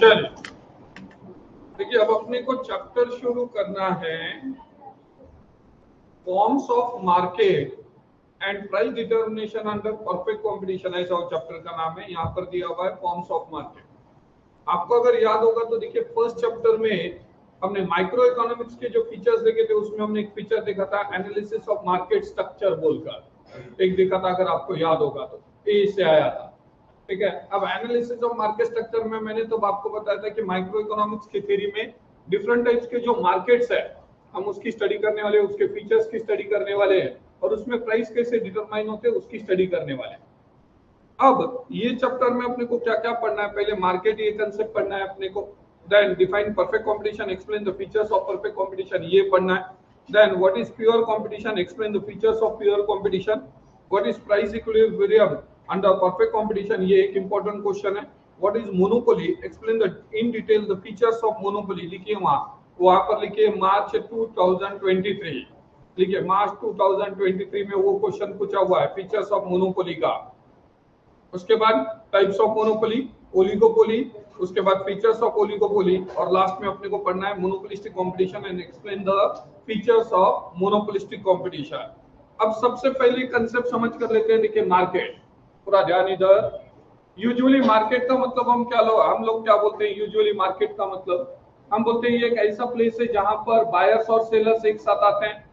चल देखिए, अब अपने को चैप्टर शुरू करना है forms of market and price determination under perfect competition, ऐसा चैप्टर का नाम है। यहाँ पर दिया हुआ है फॉर्म्स ऑफ मार्केट। आपको अगर याद होगा तो देखिए, फर्स्ट चैप्टर में हमने माइक्रो इकोनॉमिक्स के जो फीचर्स देखे थे उसमें हमने एक फीचर देखा था एनालिसिस ऑफ मार्केट स्ट्रक्चर बोलकर, एक देखा था, अगर आपको याद होगा तो ए से आया था। ठीक है, अब एनालिसिस ऑफ मार्केट स्ट्रक्चर में मैंने तो आपको बताया था कि माइक्रो इकोनॉमिक्स की थ्योरी में डिफरेंट टाइप्स के जो मार्केट्स है हम उसकी स्टडी करने वाले, उसके फीचर्स की स्टडी करने वाले हैं और उसमें प्राइस कैसे डिटरमाइन होते हैं उसकी स्टडी करने वाले हैं। अब ये चैप्टर में अपने को क्या क्या पढ़ना है, पहले मार्केट ये कंसेप्ट पढ़ना है अपने को, then define perfect competition, explain the features of perfect competition ये पढ़ना है, then what is pure competition, explain the features of pure competition, what is price equilibrium under perfect competition, ये एक इंपॉर्टेंट क्वेश्चन है, what is monopoly, explain the in detail the features of monopoly, लिखिए वहां पर लिखिए मार्च 2023, लिखिए मार्च 2023 में वो क्वेश्चन पूछा हुआ है फीचर्स ऑफ मोनोपोली का। उसके बाद टाइप्स ऑफ मोनोपोली, ओलिगोपोली, उसके बाद फीचर्स ऑफ ओलिगोपोली और लास्ट में अपने को पढ़ना है monopolistic competition and explain the features of monopolistic competition. अब सबसे पहले कंसेप्ट समझ कर लेते हैं। देखिए मार्केट, पूरा ध्यान इधर। यूजुअली मार्केट का मतलब हम लोग क्या बोलते हैं, यूजुअली मार्केट का मतलब हम बोलते हैं ये एक ऐसा प्लेस है जहां पर बायर्स और सेलर्स एक साथ आते हैं,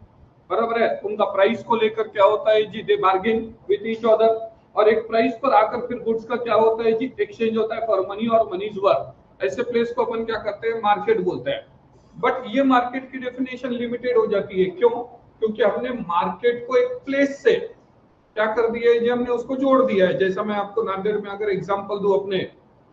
बराबर है। उनका प्राइस को लेकर क्या होता है जी, दे बार्गेन विद ईच अदर, और एक प्राइस पर आकर फिर गुड्स का क्या होता है जी, एक्सचेंज होता है फॉर मनी और मनीज वर्थ। ऐसे प्लेस को अपन क्या करते हैं, मार्केट बोलते हैं। बट ये मार्केट की डेफिनेशन लिमिटेड हो जाती है, क्यों? क्योंकि हमने मार्केट को एक प्लेस से क्या कर दिया है जी, हमने उसको जोड़ दिया है। जैसा मैं आपको नांदेड़ में अगर एग्जांपल दूं अपने,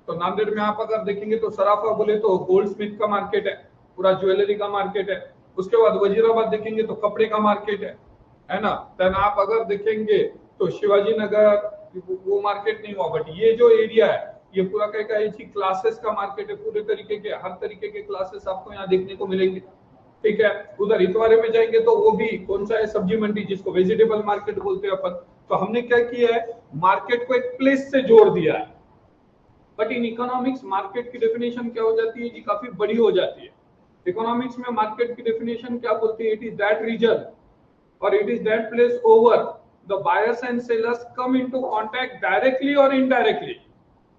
तो नांदेड़ में आप अगर देखेंगे तो सराफा बोले तो गोल्ड स्मिथ का मार्केट है, पूरा ज्वेलरी का मार्केट है। उसके बाद वजीराबाद देखेंगे तो कपड़े का मार्केट है ना। देन आप अगर देखेंगे तो शिवाजी नगर वो मार्केट नहीं हुआ, बट ये जो एरिया है ये पूरा क्या है, क्लासेस का मार्केट है। पूरे तरीके के हर तरीके के क्लासेस आपको यहाँ देखने को मिलेंगे। ठीक है, उधर इतवारे में जाएंगे तो वो भी कौन सा है, सब्जी मंडी, जिसको वेजिटेबल मार्केट बोलते हैं अपन। तो हमने क्या किया है, मार्केट को एक प्लेस से जोड़ दिया है। बट इन इकोनॉमिक्स मार्केट की डेफिनेशन क्या हो जाती है जी, काफी बड़ी हो जाती है। इकोनॉमिक्स में मार्केट की डेफिनेशन क्या बोलती है, इट इज दैट रीजन और it is that place over the buyers and sellers come into contact directly or indirectly,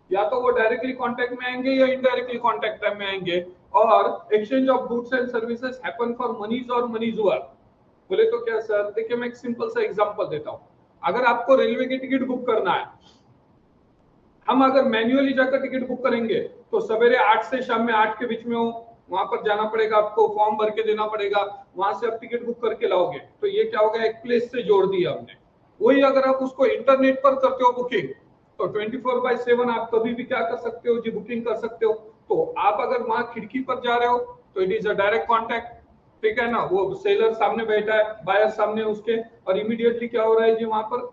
या तो वो डायरेक्टली कांटेक्ट में आएंगे या इनडायरेक्टली कांटेक्ट में आएंगे, और exchange of goods and services happen for moneys और मनीज वर्थ। बोले तो क्या सर, देखिए मैं एक सिंपल सा एग्जांपल देता हूं। अगर आपको रेलवे की टिकट बुक करना है, हम अगर मैन्युअली जाकर टिकट बुक करेंगे तो सवेरे 8 से शाम में 8 के बीच में हो, वहां पर जाना पड़ेगा, आपको फॉर्म भर के देना पड़ेगा, वहां से आप टिकट बुक करके लाओगे। तो ये क्या होगा, एक प्लेस से जोड़ दिया हमने। वही अगर आप उसको इंटरनेट पर करते हो बुकिंग, तो 24/7 आप कभी भी क्या कर सकते हो जी, बुकिंग कर सकते हो। तो आप अगर वहां खिड़की पर जा रहे हो तो it is a direct contact, ठीक है ना। वो सेलर सामने बैठा है, बायर सामने उसके, और इमीडिएटली क्या हो रहा है जी, वहां पर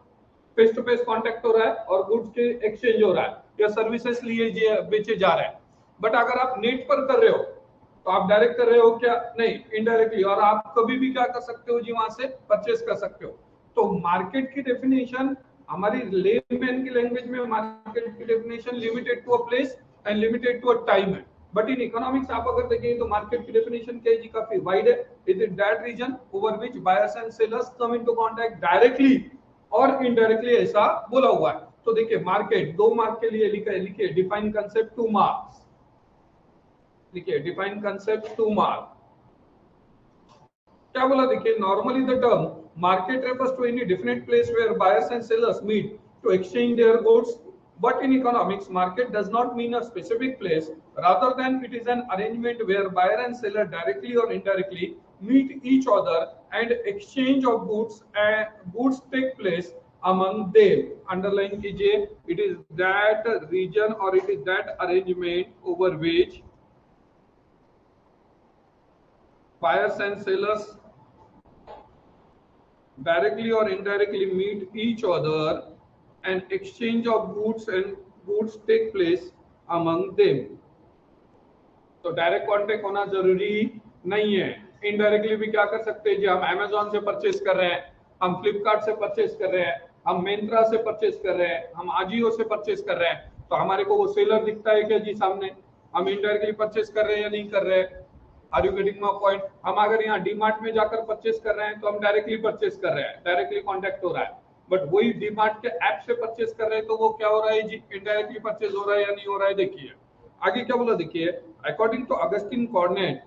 फेस टू फेस कॉन्टैक्ट हो रहा है और गुड्स के एक्सचेंज हो रहा है या सर्विसेज लिए बेचे जा रहे हैं। बट अगर आप नेट पर कर रहे हो तो आप डायरेक्ट कर रहे हो क्या, नहीं, इनडायरेक्टली, और आप कभी भी क्या कर सकते हो जी, वहां से परचेस कर सकते हो। तो मार्केट की डेफिनेशन हमारी लेमैन की लैंग्वेज में, मार्केट की definition limited to a place and limited to a time है। बट इन इकोनॉमिक्स आप अगर देखें तो मार्केट की डेफिनेशन क्या है जी, काफी वाइड है। It is that region over which buyers and sellers come into contact directly और इनडायरेक्टली, ऐसा बोला हुआ है। तो देखिए मार्केट, 2 मार्क के लिए लिखा है, लिखिए डिफाइन कंसेप्ट 2 मार्क्स, लिखिए डिफाइन कंसेप्ट 2 मार्क। क्या बोला, देखिए normally the term market refers to any definite place where buyers and sellers meet to exchange their goods, but in economics market does not mean a specific place, rather than it is an arrangement where buyer and seller directly or indirectly meet each other and exchange of goods take place among them. Underline कीजिए, it is that region or it is that arrangement over which buyers and sellers directly or indirectly meet each other and exchange of goods take place among them. तो direct contact होना जरूरी नहीं है, indirectly भी क्या कर सकते हैं जी, हम Amazon से परचेस कर रहे हैं, हम फ्लिपकार्ट से परचेस कर रहे हैं, हम Myntra से परचेस कर रहे हैं, हम Ajio से परचेस कर रहे हैं, तो हमारे को वो सेलर दिखता है क्या जी सामने, हम इनडायरेक्टली परचेस कर रहे हैं या नहीं कर रहे हैं। Are you getting my point? हम अगर यहाँ डीमार्ट में जाकर परचेस कर रहे हैं तो हम डायरेक्टली परचेस कर रहे हैं, डायरेक्टली कॉन्टेक्ट हो रहा है। बट वही डीमार्ट के ऐप से परचेस कर रहे हैं तो वो क्या हो रहा है जी, इनडायरेक्टली परचेस हो रहा है या नहीं हो रहा है। देखिए आगे क्या बोला, देखिए according to Augustin Cournot,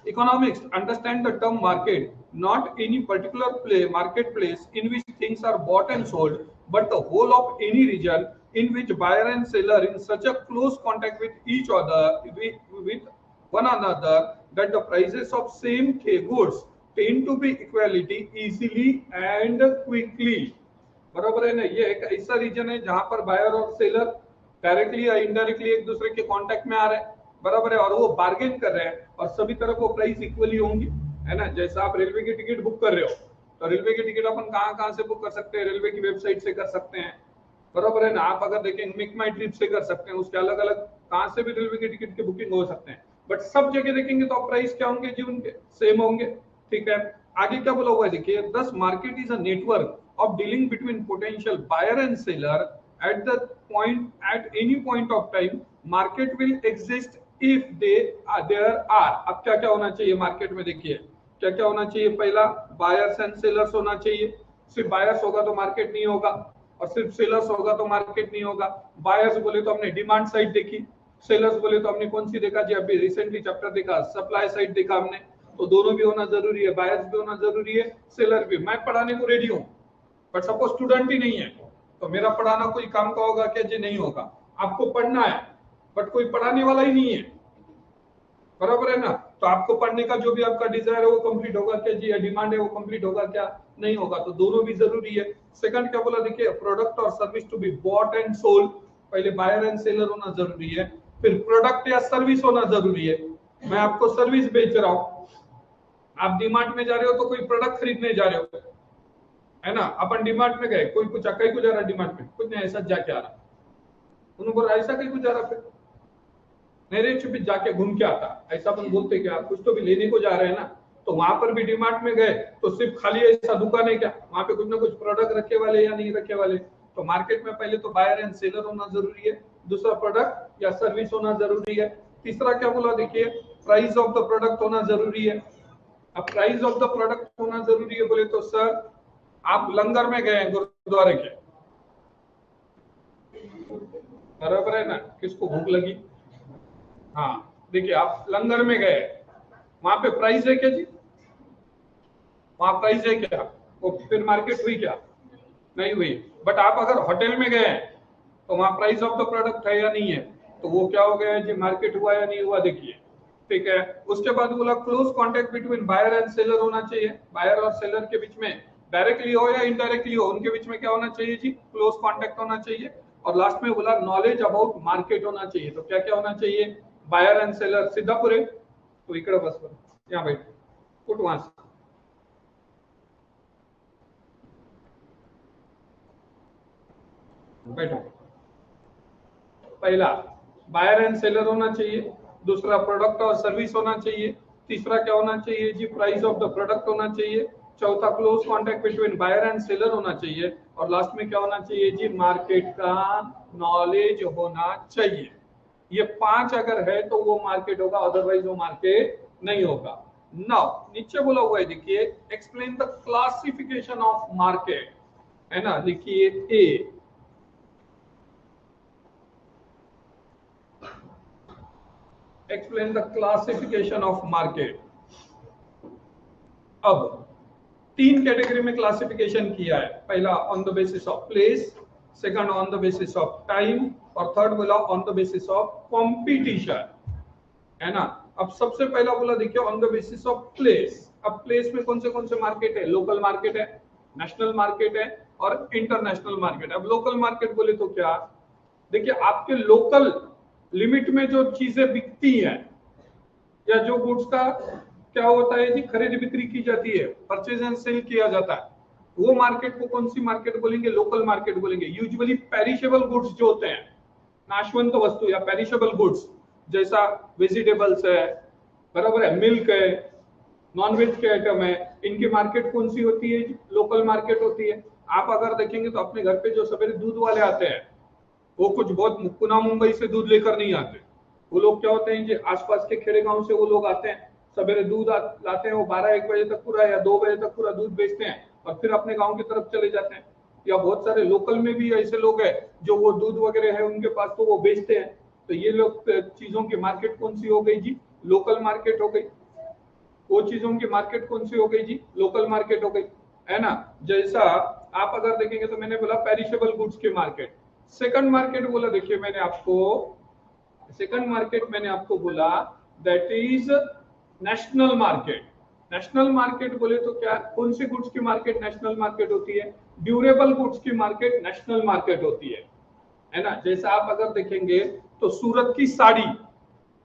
economics understand the term market not any particular marketplace in which things are bought and sold, but the whole of any region in which buyer and seller in such a close contact with each other with one another that the prices of same goods tend to be equality easily and quickly। बराबर है ना, ये एक ऐसा reason है जहां पर buyer और सेलर डायरेक्टली या इनडायरेक्टली एक दूसरे के कांटेक्ट में आ रहे हैं, बराबर है, और वो बार्गेन कर रहे हैं और सभी तरफ वो प्राइस इक्वली होंगी, है ना। जैसा आप रेलवे की टिकट बुक कर रहे हो तो रेलवे की टिकट अपन कहां से बुक कर सकते हैं, रेलवे की वेबसाइट से कर सकते हैं, बराबर है ना। आप अगर देखें मेक माई ट्रिप से कर सकते हैं, उसके अलग अलग कहां से भी रेलवे की टिकट की बुकिंग हो सकते हैं। बट सब जगह देखेंगे तो प्राइस क्या होंगे जी, उनके सेम होंगे, ठीक है। आगे क्या बोला हुआ है देखिए, दस market is a network of dealing between potential buyer and seller at the point at any point of time। market will exist if there are, अब क्या क्या होना चाहिए मार्केट में, देखिए क्या क्या होना चाहिए। पहला बायर्स एंड सेलर्स होना चाहिए, सिर्फ बायर्स होगा तो मार्केट नहीं होगा और सिर्फ सेलर्स होगा तो मार्केट नहीं होगा। बायर्स बोले तो हमने डिमांड साइड देखी, सेलर्स बोले तो हमने कौन सी देखा जी, अभी रिसेंटली चैप्टर देखा, सप्लाई साइड देखा हमने। तो दोनों भी होना जरूरी है, बायर्स भी होना जरूरी है, सेलर भी। मैं पढ़ाने को रेडी हूँ बट सपोज स्टूडेंट ही नहीं है तो मेरा पढ़ाना कोई काम का होगा क्या जी, नहीं होगा। आपको पढ़ना है बट कोई पढ़ाने वाला ही नहीं है, बराबर है ना। तो आपको पढ़ने का जो भी आपका डिजायर है वो कंप्लीट होगा क्या जी, डिमांड है वो कंप्लीट होगा क्या, नहीं होगा। तो दोनों भी जरूरी है। सेकंड क्या बोला देखिए, प्रोडक्ट और service to be bought and sold, पहले बायर एंड सेलर होना जरूरी है, फिर प्रोडक्ट या सर्विस होना जरूरी है। मैं आपको सर्विस बेच रहा हूं, आप डीमार्ट में जा रहे हो तो कोई प्रोडक्ट खरीदने जा रहे हो, है ना। अपन डीमार्ट में गए, कोई कुछ कहीं को जा रहा डीमार्ट में, कुछ नहीं ऐसा जाके आ रहा, उन्होंने बोला ऐसा कहीं को जा रहा, फिर मेरे चुप जाके घूम के आता, ऐसा अपन बोलते क्या, कुछ तो भी लेने को जा रहे हैं ना। तो वहां पर भी डीमार्ट में गए तो सिर्फ खाली ऐसा दुकान है क्या, वहां पे कुछ ना कुछ प्रोडक्ट रखे वाले या नहीं रखे वाले। तो मार्केट में पहले तो बायर एंड सेलर होना जरूरी है, दूसरा प्रोडक्ट या सर्विस होना जरूरी है, तीसरा क्या बोला देखिए, प्राइस ऑफ द प्रोडक्ट होना जरूरी है। अब प्राइस ऑफ द प्रोडक्ट होना जरूरी है बोले तो सर, आप लंगर में गए गुरुद्वारे के, बराबर है ना, किसको भूख लगी, हाँ देखिए आप लंगर में गए, वहां पे प्राइस है क्या जी, वहां प्राइस है क्या, वो फिर मार्केट हुई क्या, नहीं हुई। बट आप अगर होटल में गए तो वहां प्राइस ऑफ द प्रोडक्ट है या नहीं है, तो वो क्या हो गया जी, मार्केट हुआ या नहीं हुआ, देखिए, ठीक है। उसके बाद बोला close contact between buyer and seller होना चाहिए, बायर और सेलर के बीच में डायरेक्टली हो या इनडायरेक्टली हो, उनके बीच में क्या होना चाहिए जी, क्लोज कॉन्टेक्ट होना चाहिए। और लास्ट में बोला नॉलेज अबाउट मार्केट होना चाहिए, तो क्या क्या होना चाहिए, बायर एंड सेलर, सीधा पुरे तो इकड़े बस यहाँ बैठ कुछ वहां से बैठो। पहला बायर एंड सेलर होना चाहिए, दूसरा प्रोडक्ट और सर्विस होना चाहिए, तीसरा क्या होना चाहिए जी, प्राइस ऑफ द प्रोडक्ट होना चाहिए, चौथा close contact between buyer and seller होना चाहिए, और लास्ट में क्या होना चाहिए जी, मार्केट का नॉलेज होना चाहिए। ये पांच अगर है तो वो मार्केट होगा, अदरवाइज वो मार्केट नहीं होगा। नाउ नीचे बोला हुआ है देखिए, explain the classification of market, है ना। देखिए ए, explain the classification of market. अब तीन कैटेगरी में क्लासिफिकेशन किया है, पहला on the basis of place, second on the basis of time, और थर्ड बोला on the basis of competition, है ना। अब सबसे पहला बोला देखिए on the basis of place. अब प्लेस में कौन से मार्केट है, लोकल मार्केट है, नेशनल मार्केट है और इंटरनेशनल मार्केट। अब लोकल मार्केट बोले तो क्या, देखिए आपके लोकल लिमिट में जो चीजें बिकती हैं या जो गुड्स का क्या होता है जी, खरीद बिक्री की जाती है, परचेज एंड सेल किया जाता है, वो मार्केट को कौन सी मार्केट बोलेंगे, लोकल मार्केट बोलेंगे। यूजुअली पेरिशेबल गुड्स जो होते हैं, नाशवंत वस्तु या पेरिशेबल गुड्स, जैसा वेजिटेबल्स है, बराबर है, मिल्क है, नॉन वेज के आइटम है, इनकी मार्केट कौन सी होती है, लोकल मार्केट होती है। आप अगर देखेंगे तो अपने घर पे जो सवेरे दूध वाले आते हैं वो कुछ बहुत पुणे मुंबई से दूध लेकर नहीं आते। वो लोग क्या होते हैं कि आसपास के खेड़े गांव से वो लोग आते हैं, सवेरे दूध लाते हैं, वो 12-1 बजे तक पूरा या 2 बजे तक पूरा दूध बेचते हैं और फिर अपने गांव की तरफ चले जाते हैं। या बहुत सारे लोकल में भी ऐसे लोग हैं जो वो दूध वगैरह है उनके पास, तो वो बेचते हैं। तो ये लोग चीजों की मार्केट कौन सी हो गई जी? लोकल मार्केट हो गई। वो चीजों की मार्केट कौन सी हो गई जी? लोकल मार्केट हो गई, है ना। जैसा आप अगर देखेंगे तो मैंने बोला पेरिशेबल गुड्स की मार्केट। सेकंड मार्केट बोला, देखिए मैंने आपको सेकंड मार्केट मैंने आपको बोला that is national market. National market बोले तो क्या, कौन सी गुड्स की मार्केट नेशनल मार्केट होती है? ड्यूरेबल गुड्स की मार्केट नेशनल मार्केट होती है ना। जैसा आप अगर देखेंगे तो सूरत की साड़ी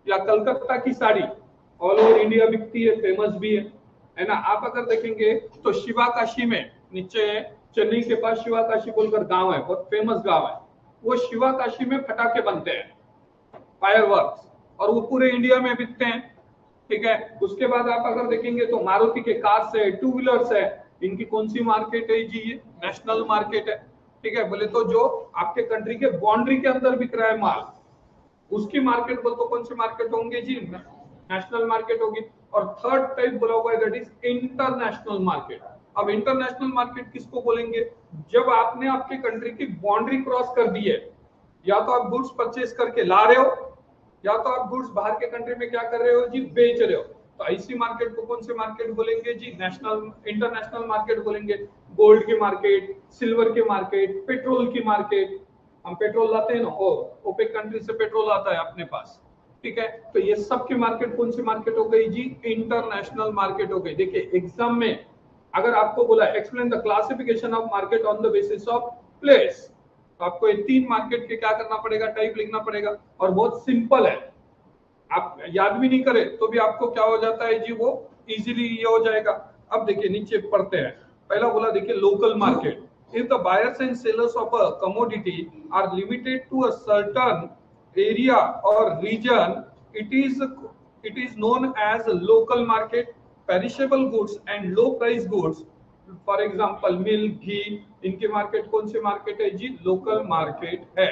या कलकत्ता की साड़ी ऑल ओवर इंडिया बिकती है, फेमस भी है ना। आप अगर देखेंगे तो शिवाकाशी में नीचे चेन्नई के पास शिवाकाशी बोलकर गांव है, बहुत फेमस गांव है। वो शिवाकाशी में पटाखे बनते हैं, फायरवर्क्स, और वो पूरे इंडिया में बिकते हैं, ठीक है। उसके बाद आप अगर देखेंगे तो मारुति के कार्स है, टू व्हीलर्स है, इनकी कौन सी मार्केट है जी? ये नेशनल मार्केट है, ठीक है। बोले तो जो आपके कंट्री के बाउंड्री के अंदर बिक रहा है माल, उसकी मार्केट बोल तो कौन सी मार्केट होंगे जी? नेशनल मार्केट होगी। और थर्ड टाइप बोला हुआ है दैट इज इंटरनेशनल मार्केट। अब इंटरनेशनल मार्केट किसको बोलेंगे? जब आपने आपके कंट्री की बाउंड्री क्रॉस कर दी है, या तो आप गुड्स परचेस करके ला रहे हो, या तो आप गुड्स बाहर के कंट्री में क्या कर रहे हो जी? बेच रहे हो। तो ऐसी मार्केट को कौन सी मार्केट बोलेंगे जी? नेशनल इंटरनेशनल मार्केट बोलेंगे। गोल्ड की मार्केट, सिल्वर की मार्केट, पेट्रोल की मार्केट, हम पेट्रोल लाते हैं ना, ओपेक कंट्री से पेट्रोल आता है अपने पास, ठीक है। तो ये सब की मार्केट कौन सी मार्केट हो गई जी? इंटरनेशनल मार्केट हो गई। देखिए एग्जाम में अगर आपको बोला explain the classification of market on the basis of place, तो आपको ये 3 मार्केट के क्या करना पड़ेगा? टाइप लिखना पड़ेगा, और बहुत सिंपल है, आप याद भी नहीं करें तो भी आपको क्या हो जाता है जी? वो इजीली ये हो जाएगा। अब देखिए नीचे पढ़ते हैं। पहला बोला देखिए local market. If the buyers and sellers of a commodity are limited to a certain area or region, it is known as a local market. Perishable goods and low price goods, for example milk, घी, इनकी market कौन सी market है जी? Local market है।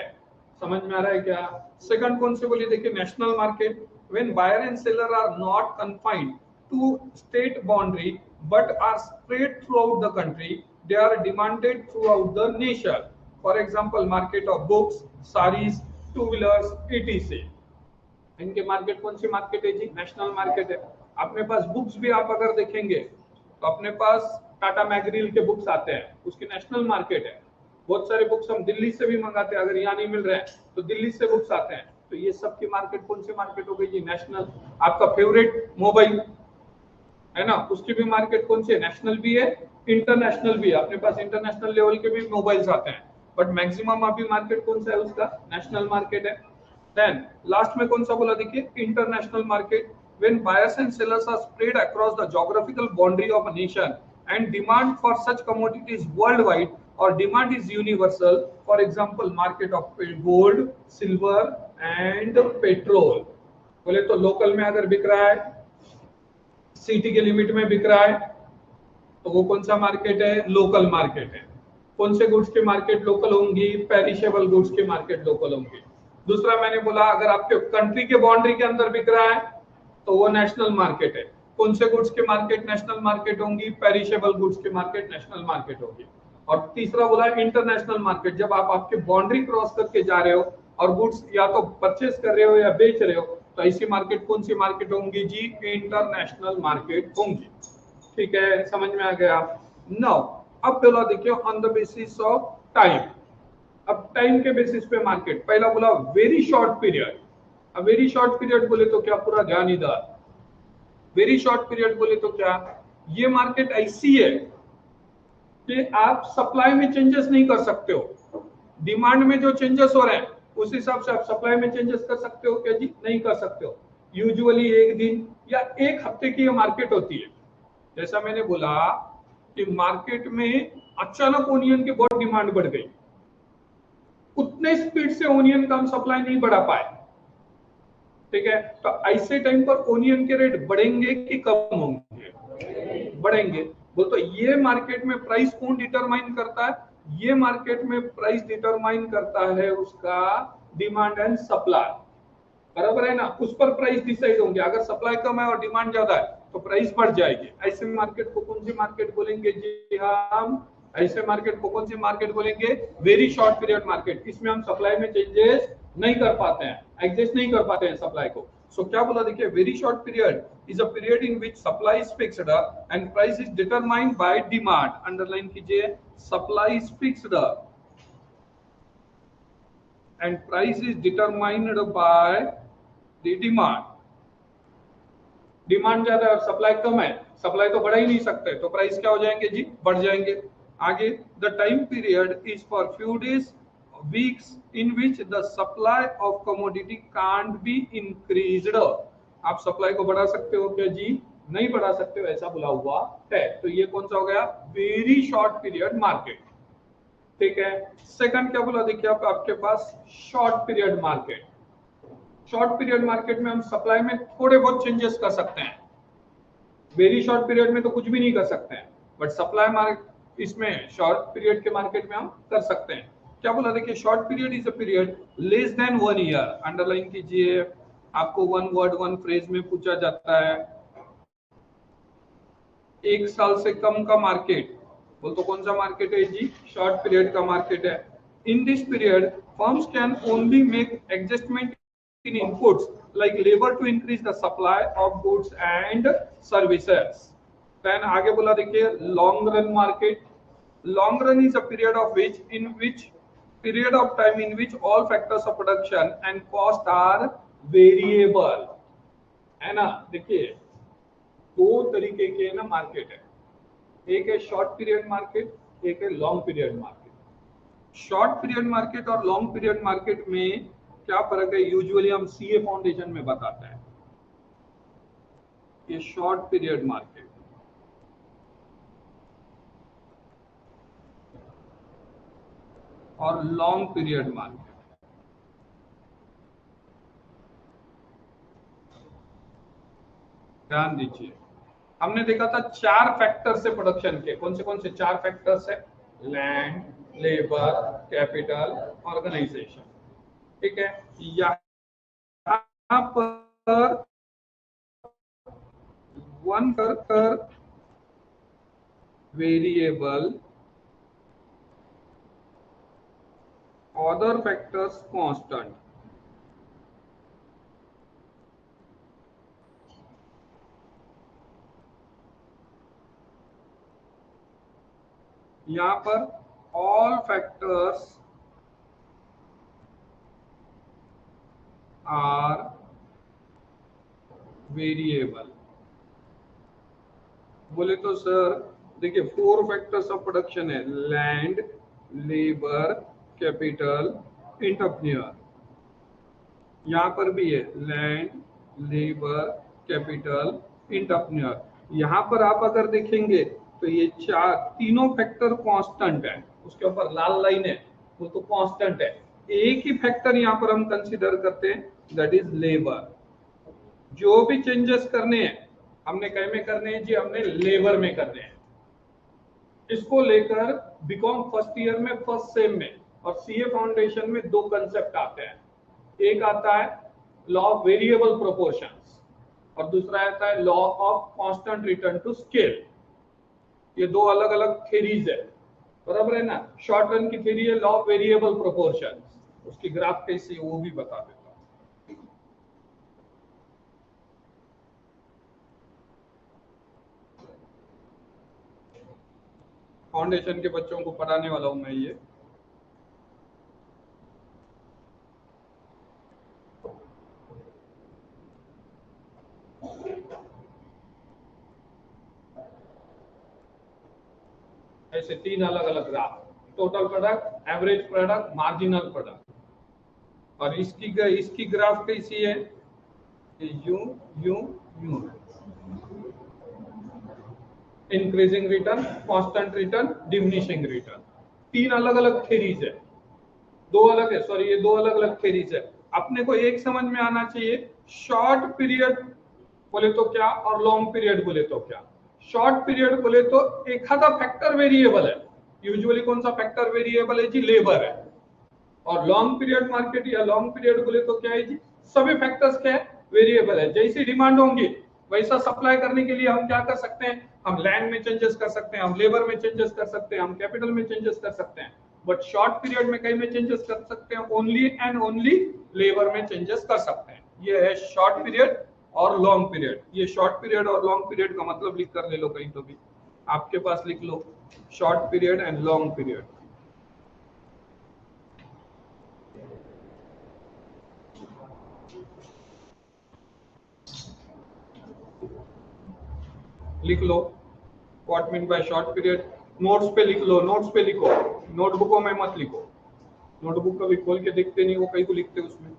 समझ में आ रहा है क्या? Second कौन से बोलिए, देखिए national market. When buyer and seller are not confined to state boundary but are spread throughout the country, they are demanded throughout the nation. For example, market of books, sarees, two wheelers, etc. इनके market कौन सी market है जी? National market है। अपने पास books भी आप अगर देखेंगे तो अपने पास टाटा मैगरील के बुक्स आते हैं, उसकी नेशनल मार्केट है। बहुत सारे बुक्स हम दिल्ली से भी मंगाते हैं, अगर यहाँ नहीं मिल रहे हैं तो दिल्ली से बुक्स आते हैं। तो ये सब की मार्केट कौन सी मार्केट हो गई जी? नेशनल। आपका फेवरेट मोबाइल है ना, उसकी भी मार्केट कौन सी है? नेशनल भी है, इंटरनेशनल भी है। अपने पास इंटरनेशनल लेवल के भी मोबाइल्स आते हैं, बट मैक्सिमम अभी मार्केट कौन सा है उसका? नेशनल मार्केट है। देन लास्ट में कौन सा बोला, देखिए international market. When buyers and sellers are spread across the geographical boundary of a nation and demand for such commodities worldwide, or demand is universal, for example market of gold, silver and petrol, बोले तो local में अगर बिक रहा है, city के limit में बिक रहा है, तो वो कौन सा मार्केट है? लोकल मार्केट है। कौन से गुड्स की मार्केट लोकल होंगी? पेरिशेबल गुड्स की मार्केट लोकल होंगी। दूसरा मैंने बोला अगर आपके कंट्री के बाउंड्री के अंदर बिक रहा है तो वो नेशनल मार्केट है। कौन से गुड्स की मार्केट नेशनल मार्केट होंगी? पेरिशेबल गुड्स की मार्केट नेशनल मार्केट होगी। और तीसरा बोला इंटरनेशनल मार्केट, जब आप आपके बाउंड्री क्रॉस करके जा रहे हो और गुड्स या तो परचेस कर रहे हो या बेच रहे हो, तो ऐसी मार्केट कौन सी मार्केट होंगी जी? इंटरनेशनल मार्केट होंगी। ठीक है, समझ में आ गया? नाउ अब बोला देखिए on the basis of time. अब टाइम के बेसिस पे मार्केट, पहला बोला वेरी शॉर्ट पीरियड। अब वेरी शॉर्ट पीरियड बोले तो क्या? पूरा ध्यान इधर। वेरी शॉर्ट पीरियड बोले तो क्या? ये मार्केट ऐसी है कि आप सप्लाई में चेंजेस नहीं कर सकते हो। डिमांड में जो चेंजेस हो रहे हैं उस हिसाब से आप सप्लाई में चेंजेस कर सकते हो क्या जी? नहीं कर सकते हो। यूजुअली एक दिन या एक हफ्ते की ये मार्केट होती है। जैसा मैंने बोला कि मार्केट में अचानक ओनियन की बहुत डिमांड बढ़ गई, उतने स्पीड से ओनियन का हम सप्लाई नहीं बढ़ा पाए, ठीक है। तो ऐसे टाइम पर ओनियन के रेट बढ़ेंगे कि कम होंगे? बढ़ेंगे। बोल तो ये मार्केट में प्राइस कौन डिटरमाइन करता है? ये मार्केट में प्राइस डिटरमाइन करता है उसका डिमांड एंड सप्लाई, बराबर है ना। उस पर प्राइस डिसाइड होंगे। अगर सप्लाई कम है और डिमांड ज्यादा है तो प्राइस बढ़ जाएगी। ऐसे मार्केट को कौन सी मार्केट बोलेंगे जी हम? ऐसे मार्केट को कौन सी मार्केट बोलेंगे? Very short period market. इसमें हम सप्लाई में चेंजेस नहीं कर पाते हैं, एडजस्ट नहीं कर पाते हैं सप्लाई को। सो क्या बोला देखिए, very short period is a period in which supply is fixed and price is determined by demand. Underline कीजिए, supply is fixed and price is determined by the demand. Demand ज्यादा है और सप्लाई कम है, supply तो बढ़ा ही नहीं सकते, तो प्राइस क्या हो जाएंगे जी? बढ़ जाएंगे। आगे, the time period is for few days weeks in which the supply of commodity can't be increased. आप सप्लाई को बढ़ा सकते हो क्या जी? नहीं बढ़ा सकते हो, ऐसा बोला हुआ है। तो ये कौन सा हो गया? Very short period market. ठीक है। सेकंड क्या बोला देखिए आप, आपके पास short period market. Short period market में हम सप्लाई में थोड़े बहुत चेंजेस कर सकते हैं। वेरी शॉर्ट पीरियड में तो कुछ भी नहीं कर सकते हैं, बट सप्लाई मार्केट इसमें शॉर्ट पीरियड के मार्केट में हम कर सकते हैं। क्या बोला देखिए, short period is a period less than 1 year. Underline कीजिए, आपको वन वर्ड वन फ्रेज में पूछा जाता है, एक साल से कम का मार्केट बोल तो कौन सा मार्केट है जी? शॉर्ट पीरियड का मार्केट है। In this period firms can only make adjustment in inputs like labor to increase the supply of goods and services. Then आगे बोला देखिए, long run market. Long run is a period of period of time in which all factors of production and cost are variable. है ना। देखिए, दो तरीके के ना मार्केट है, एक है शॉर्ट पीरियड मार्केट, एक है long period market. Short period market और लॉन्ग पीरियड मार्केट में क्या फर्क है? यूजुअली हम सीए फाउंडेशन में बताते हैं। ये शॉर्ट पीरियड मार्केट और लॉन्ग पीरियड मार्केट। ध्यान दीजिए, हमने देखा था 4 फैक्टर से प्रोडक्शन के। कौन से 4 फैक्टर्स है? Land, labour, capital, organisation. ठीक है। यहाँ पर one factor variable, other factors constant। यहां पर all factors are variable। बोले तो सर देखिए, 4 फैक्टर्स ऑफ प्रोडक्शन है, लैंड, लेबर, कैपिटल, एंटरप्रेन्योर। यहाँ पर भी है लैंड, लेबर, कैपिटल, एंटरप्रेन्योर। यहाँ पर आप अगर देखेंगे तो ये तीनों फैक्टर कांस्टेंट है। उसके ऊपर लाल लाइन है, वो तो कांस्टेंट है। एक ही फैक्टर यहाँ पर हम कंसीडर करते हैं, दैट इज लेबर। जो भी चेंजेस करने हैं हमने कहीं में करने हैं जी? हमने लेबर में करने हैं। इसको लेकर बीकॉम फर्स्ट ईयर में, फर्स्ट सेम में और सीए फाउंडेशन में 2 कंसेप्ट आते हैं। एक आता है लॉ ऑफ वेरिएबल प्रोपोर्शंस और दूसरा आता है law of constant return to scale. ये 2 अलग अलग थ्योरीज है, बराबर है ना। शॉर्ट रन की थ्योरी है लॉ ऑफ वेरिएबल प्रोपोर्शंस, उसकी ग्राफ कैसी है वो भी बता देता हूं। फाउंडेशन के बच्चों को पढ़ाने वाला हूं मैं ये। ऐसे 3 अलग अलग graph, total product, average product, marginal product. और इसकी ग्राफ कैसी है? You you you, increasing return, constant return, diminishing return. 3 अलग अलग थ्योरीज है, 2 अलग है, सॉरी ये 2 अलग अलग थ्योरीज है। अपने को एक समझ में आना चाहिए, शॉर्ट पीरियड बोले तो क्या और लॉन्ग पीरियड बोले तो क्या। शॉर्ट पीरियड बोले तो एक आधा फैक्टर वेरिएबल है, यूजुअली कौन सा फैक्टर वेरिएबल है जी? लेबर है। और लॉन्ग पीरियड मार्केट या लॉन्ग पीरियड बोले तो क्या है जी? सभी फैक्टर्स क्या है? वेरिएबल है। जैसी डिमांड होंगी वैसा सप्लाई करने के लिए हम क्या कर सकते हैं? हम लैंड में चेंजेस कर सकते हैं, हम लेबर में चेंजेस कर सकते हैं, हम कैपिटल में चेंजेस कर सकते हैं। बट शॉर्ट पीरियड में कहीं में चेंजेस कर सकते हैं, ओनली एंड ओनली लेबर में चेंजेस कर सकते हैं। ये है शॉर्ट पीरियड और लॉन्ग पीरियड। ये शॉर्ट पीरियड और लॉन्ग पीरियड का मतलब लिख कर ले लो कहीं तो भी, आपके पास लिख लो short period and long period. लिख लो what mean by short period. Notes पे लिख लो, नोट्स पे लिखो, नोटबुकों में मत लिखो। नोटबुक कभी खोल के देखते नहीं, वो कहीं को लिखते उसमें।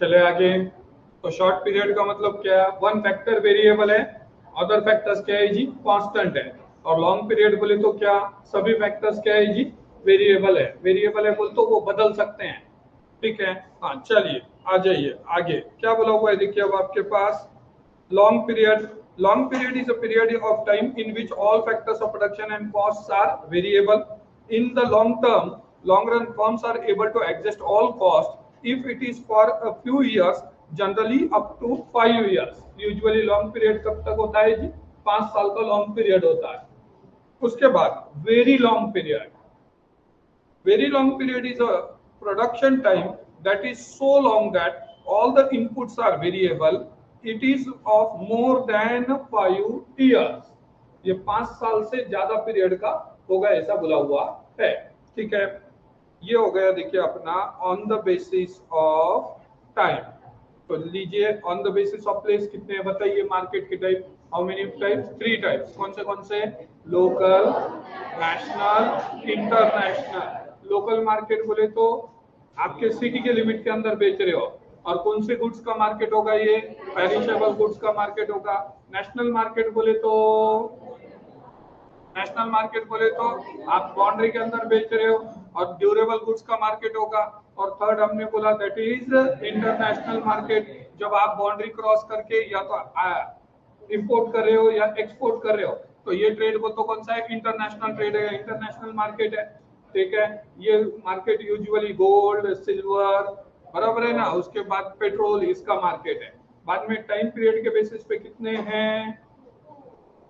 चले आगे। तो शॉर्ट पीरियड का मतलब क्या है? वन फैक्टर वेरिएबल है, अदर फैक्टर्स क्या है जी? कांस्टेंट है। और लॉन्ग पीरियड बोले तो क्या? सभी फैक्टर्स क्या है जी? वेरिएबल है। वेरिएबल है बोल तो वो बदल सकते हैं। ठीक है, हाँ चलिए आ जाइए आगे। क्या बोला हुआ है देखिए अब आपके पास। long period long period is a period of time in which all factors of production and costs are variable. In the long term, long run, firms are able to adjust all costs if it is for a few years, generally up to 5 years. usually long period कब तक होता है जी? 5 साल का long period होता है। उसके बाद very long period। very long period is a production time that is so long that all the inputs are variable. It is of more than 5 years. ये 5 साल से ज्यादा पीरियड का होगा ऐसा बोला हुआ है। ठीक है, ये हो गया देखिए अपना on the basis of time. तो लीजिए on the basis of place कितने हैं बताइए? मार्केट के type how many types? 3 types. कौन से? Local, national, international. Local market बोले तो आपके सिटी के लिमिट के अंदर बेच रहे हो, और कौन से गुड्स का मार्केट होगा? ये पेरिशेबल गुड्स का मार्केट होगा। नेशनल मार्केट बोले तो आप बाउंड्री के अंदर बेच रहे हो और ड्यूरेबल गुड्स का मार्केट होगा। और थर्ड हमने बोला दैट इज इंटरनेशनल मार्केट, जब आप बाउंड्री क्रॉस करके या तो इंपोर्ट कर रहे हो या एक्सपोर्ट कर रहे हो, तो ये ट्रेड को तो कौन सा है? इंटरनेशनल ट्रेड है, इंटरनेशनल मार्केट है। ठीक है, ये मार्केट यूजुअली गोल्ड, सिल्वर, बराबर है ना। उसके बाद पेट्रोल, इसका मार्केट है। बाद में टाइम पीरियड के बेसिस पे कितने हैं?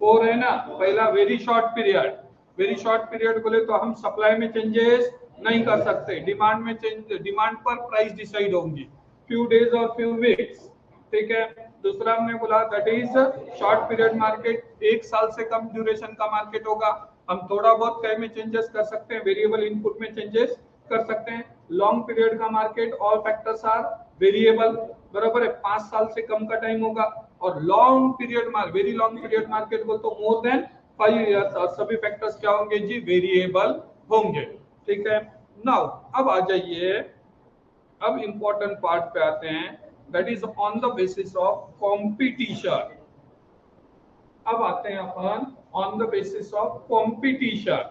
4 है ना। पहला very short period. Very short period बोले तो हम सप्लाई में चेंजेस नहीं कर सकते, डिमांड में चेंज, डिमांड पर प्राइस डिसाइड होंगी, फ्यू डेज और फ्यू वीक्स। ठीक है, दूसरा हमने बोला that is short period market, 1 साल से कम ड्यूरेशन का मार्केट होगा। हम थोड़ा बहुत कहीं में चेंजेस कर सकते हैं, वेरिएबल इनपुट में चेंजेस कर सकते हैं। लॉन्ग पीरियड का market all factors are variable, बराबर है, 5 साल से कम का टाइम होगा। और long period market, very long period market बोल तो मोर देन 5 इयर्स, और सभी फैक्टर्स क्या होंगे जी? वेरिएबल होंगे। ठीक है, नाउ अब आ जाइए, अब इंपॉर्टेंट पार्ट पे आते हैं, that is on the basis of competition. अब आते हैं अपन on the basis of competition.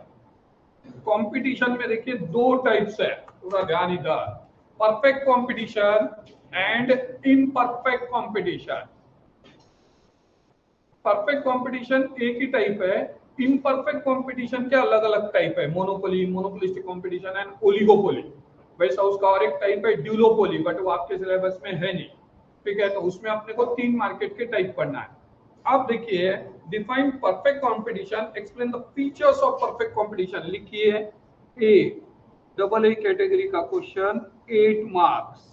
Competition में देखिए 2 टाइप्स है, पूरा ध्यान इधर, perfect competition and imperfect competition. Perfect competition एक ही टाइप है, इम्परफेक्ट कंपटीशन के अलग अलग टाइप है। Monopoly, monopolistic competition and oligopoly. वैसा उसका और एक टाइप है ड्यूलोपोली, बट वो आपके सिलेबस में है नहीं। ठीक है, तो उसमें अपने को 3 मार्केट के टाइप पढ़ना है। अब देखिए, define perfect competition, explain the features of perfect competition. लिखिए ए, डबल ए कैटेगरी का क्वेश्चन, 8 मार्क्स।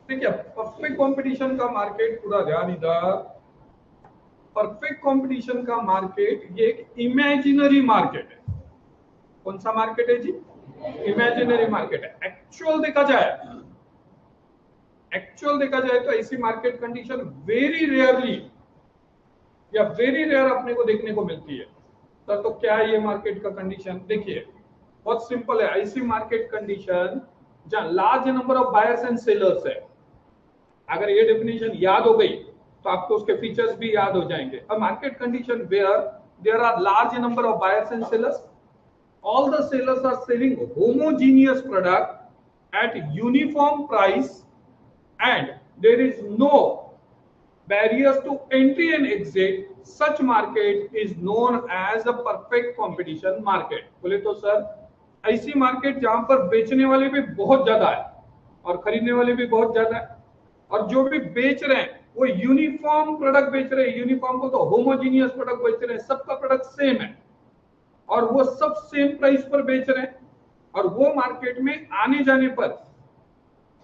देखिए, परफेक्ट कंपटीशन का मार्केट, पूरा ध्यान इधर, परफेक्ट कंपटीशन का मार्केट ये एक इमेजिनरी मार्केट है। कौन सा मार्केट है जी? इमेजिनरी मार्केट है। एक्चुअल देखा जाए तो ऐसी मार्केट कंडीशन वेरी रेयरली या वेरी रेयर अपने को देखने को मिलती है। तो क्या है ये मार्केट का कंडीशन? देखिए, बहुत सिंपल है। ऐसी मार्केट कंडीशन जहां large number of buyers and sellers है। अगर ये डेफिनेशन याद हो गई तो आपको उसके फीचर्स भी याद हो जाएंगे। A market condition where there are large number of buyers and sellers, all the sellers are selling homogeneous product at uniform price and there is no barriers to entry and exit. Such market is known as a perfect competition market। बोले तो sir, ऐसी market जहां पर बेचने वाले भी बहुत ज्यादा है और खरीदने वाले भी बहुत ज्यादा है, और जो भी बेच रहे हैं वो यूनिफॉर्म प्रोडक्ट बेच रहे हैं। यूनिफॉर्म को तो होमोजीनियस प्रोडक्ट बेच रहे हैं, सबका प्रोडक्ट सेम है और वो सब सेम प्राइस पर बेच रहे हैं, और वो मार्केट में आने जाने पर